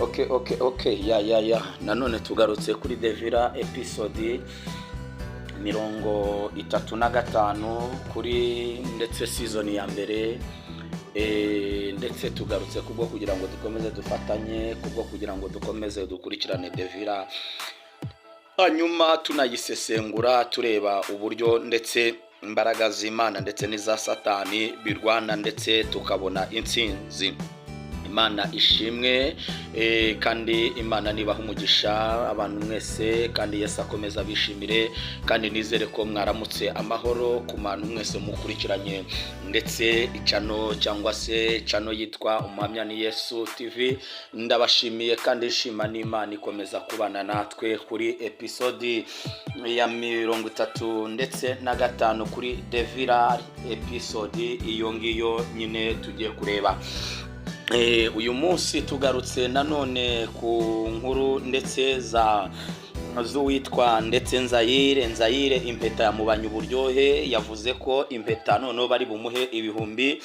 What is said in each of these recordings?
Okay. Ya. Nanone tugarutse kuri Devira episode 35 kuri ndetse season ya mbere. Ndetse tugarutse kubwo kugira ngo dukomeze dufatanye, kubwo kugira ngo dukomeze dukurikirane Devira. Hanyuma tunayisesengura tureba uburyo ndetse imbaraga z'Imana ndetse n'iza Satani birwana ndetse tukabona intsinzi. Imana ishimwe kandi Imana nibaha umugisha abantu mwese, kandi Yesu akomeza bishimire, kandi nizere ko mwaramutse amahoro ku bantu mwese mukurikiranye ndetse icano cyangwa se cano yitwa Umuhamya ni Yesu TV. Ndabashimiye kandi ishima n'Imana ikomeza kubana natwe kuri episode ya 35 ndetse na 5 kuri Devira episode iyo ngiyo nyine tugiye kureba. Uyu munsi tugarutse nanone ku nkuru ndetse z'uwitwa ndetse Nzayire impeta yamubanye uburyohe. Yavuze ko impeta none bari bumuhe 500.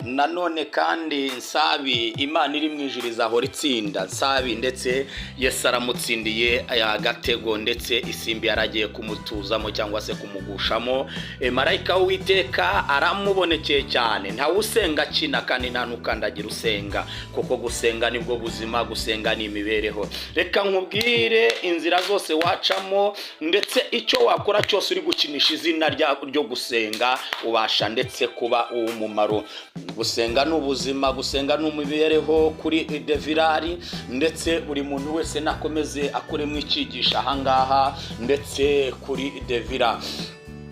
Nanone kandi Nsabi Imana iri mwijiriza hora itsinda. Nsabi ndetse Yesu aramutsindiye agatego ndetse isimbi yaragiye kumutuzamo cyangwa se kumugushamo. Marayika w'Uwiteka aramubonekeye cyane. Nta usenga kina kandi nta nukandagira usenga, kuko gusenga nibwo buzima, gusenga ni imibereho. Reka nkubwire inzira zose wacamo ndetse icyo wakora cyose uri gukinisha izina ryo gusenga ubasha ndetse kuba uw'umumaro. Gusenga n'ubuzima, gusenga n'umubereho kuri Devirari, ndetse buri muntu wese nakomeze akoremo icyigisha ahangaha ndetse kuri Devira.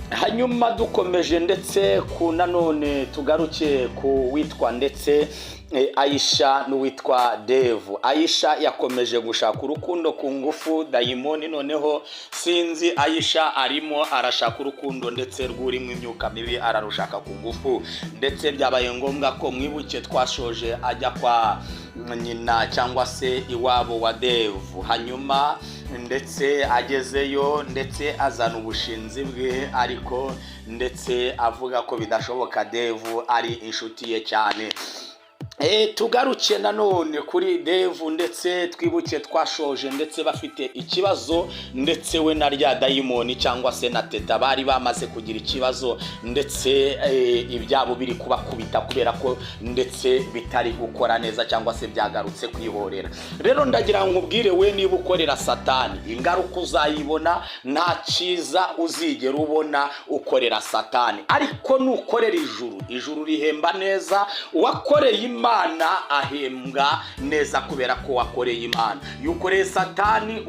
Hanyuma dukomeje ndetse ku nanone tugaruke ku witwa ndetse Aisha n'uwitwa Devu. Aisha yakomeje gushaka urukundo ku ngufu dayimoni, noneho sinzi Aisha arimo arashaka urukundo ndetse rwurimo imyuka mibi ararushaka ku ngufu, ndetse byabaye ngombwa ko mwibuke twashoje ajya kwa nyina cyangwa se iwabo wa Devu. Hanyuma ndetse agezeyo ndetse azana ubushinzi bwe, ariko ndetse avuga ko bidashoboka Devu ari inshuti ye cyane. Tugaruke nanone kuri Devu ndetse twibuke twashoje ndetse bafite ikibazo, ndetse we na rya dayimoni cyangwa se na Teta bari bamaze kugira ikibazo, ndetse ibyabo biri kubakubita kubera ko ndetse bitari gukora neza cyangwa se byagarutse kwihorera. Rero ndagira nkubwire, we niba ukorera Satani ingaruka uzayibona, nta cyiza uzigera ubona ukorera Satani. Ariko nukorera ijuru rihemba neza. Uwakoreye Imana ahembwa neza kubera ko wakoreye Imana. Yukoreye Satani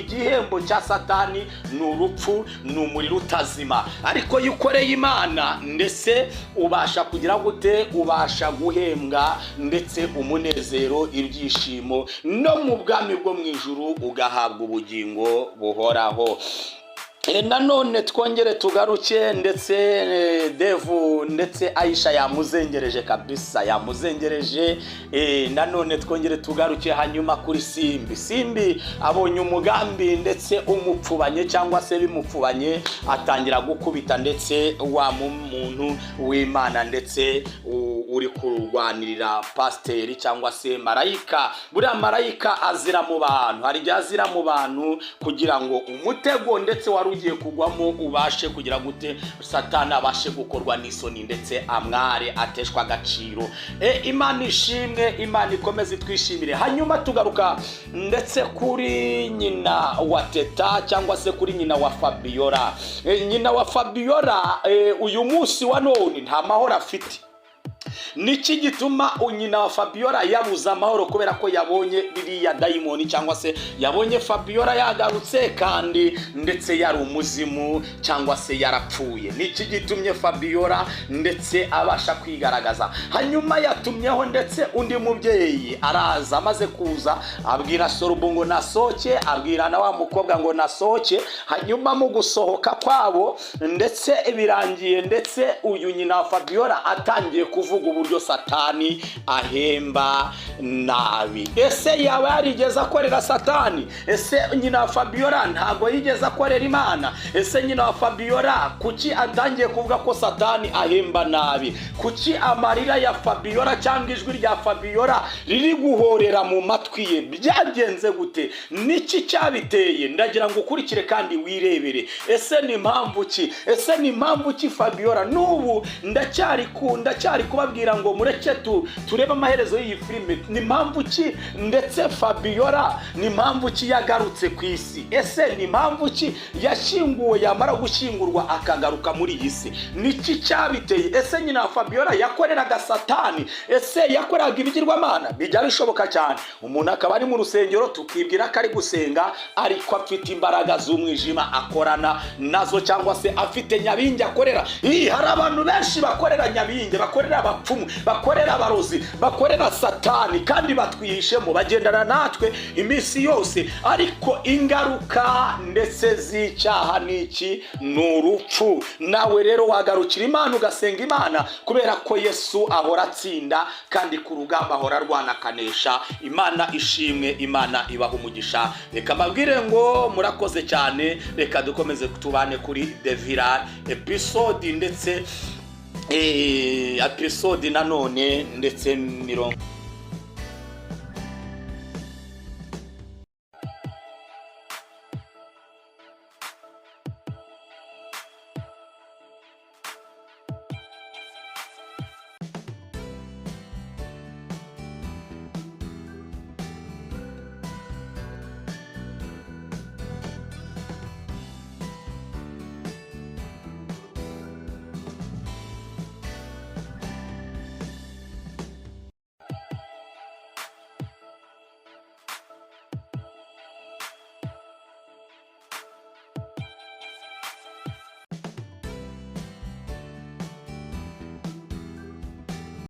igihembo cya Satani ni urupfu, ni umuriro utazima. Ariko yukoreye Imana ndetse ubasha kugira gute, ubasha guhembwa ndetse umunezero, ibyishimo, no mu bwami bwo mu ijuru ugahabwa ubugingo buhoraho. Nanone twongere tugaruke ndetse Devu ndetse Aisha yamuzengereje kabisa, yamuzengereje. Nanone twongere tugaruke hanyuma kuri Simbi abonye umugambi ndetse umupfubanye cyangwa se bimupfubanye, atangira gukubita ndetse wa muntu w'Imana ndetse uri kurwanirira pasiteri cyangwa se marayika. Buriya marayika azira mu bantu, hari igihe azira mu bantu kugira ngo umutego ndetse wari ugiye kugwamo ubashe kugira gute, Satani abashe gukorwa n'isoni ndetse amware, ateshwa agaciro. Imana ishimwe, Imana ikomeze twishimire. Hanyuma tugaruka ndetse kuri nyina wa Teta cyangwa se kuri nyina wa Fabiola. Nyina wa Fabiola uyu munsi wa none nta mahoro afite. Niki gituma nyina wa Fabiola yabuza amahoro? Kubera ko yabonye biriya dayimoni cyangwa se yabonye Fabiola yagarutse kandi ndetse yari umuzimu cyangwa se yarapfuye. Niki gitumye Fabiola ndetse abasha kwigaragaza. Hanyuma yatumyeho ndetse undi mubyeyi araza, amaze kuza abwira Sorubu ngo nasohoke, abwira na wa mukobwa ngo nasohoke. Hanyuma mu gusohoka kwabo ndetse birangiye ndetse uyu nyina wa Fabiola atangiye kuvuga uburyo satani ahemba nabi. Ese yaba yarigeze akorera satani? Ese nyina wa Fabiola ntago yigeze akorera Imana? Ese nyina wa Fabiola kuki atangiye kuvuga ko satani ahemba nabi? Kuki amarira ya Fabiola cyangwa ijwi rya Fabiola riri guhorera mu matwi ye? Byagenze gute? Niki cyabiteye? Ndagira ngo ukurikire kandi wirebere. Ese ni impamvu ki? Ese ni impamvu ki Fabiola n'ubu ndacyari kubabwira ngo mureke turebe amaherezo y'iyi filime? Ni impamvu ki ndetse Fabiola ni impamvu ki yagarutse ku isi? Ese ni impamvu ki yashyinguwe, yamara gushyingurwa akagaruka muri iyi si? Niki cyabiteye? Ese nyina wa Fabiola yakoreraga satani? Ese yakoraga ibigirwamana? Bijya bishoboka cyane umuntu akaba ari mu rusengero tukibwira ko ari gusenga ariko afite imbaraga z'umwijima akorana nazo, cyangwa se afite nyabingi akorera. Hari abantu benshi bakorera nyabingi, bakorera abapfumu, bakorera abarozi, bakorera satani, kandi batwihishemo, bagendana natwe iminsi yose, ariko ingaruka ndetse z'icyaha niki? Ni urupfu. Nawe rero wagarukira Imana ugasenga Imana, kubera ko Yesu ahora atsinda kandi ku rugamba ahora arwana akanesha. Imana ishimwe, Imana ibaha umugisha. Reka mbabwire ngo murakoze cyane. Reka dukomeze tubane kuri The Viral episode, ndetse episode nanone ndetse mirongo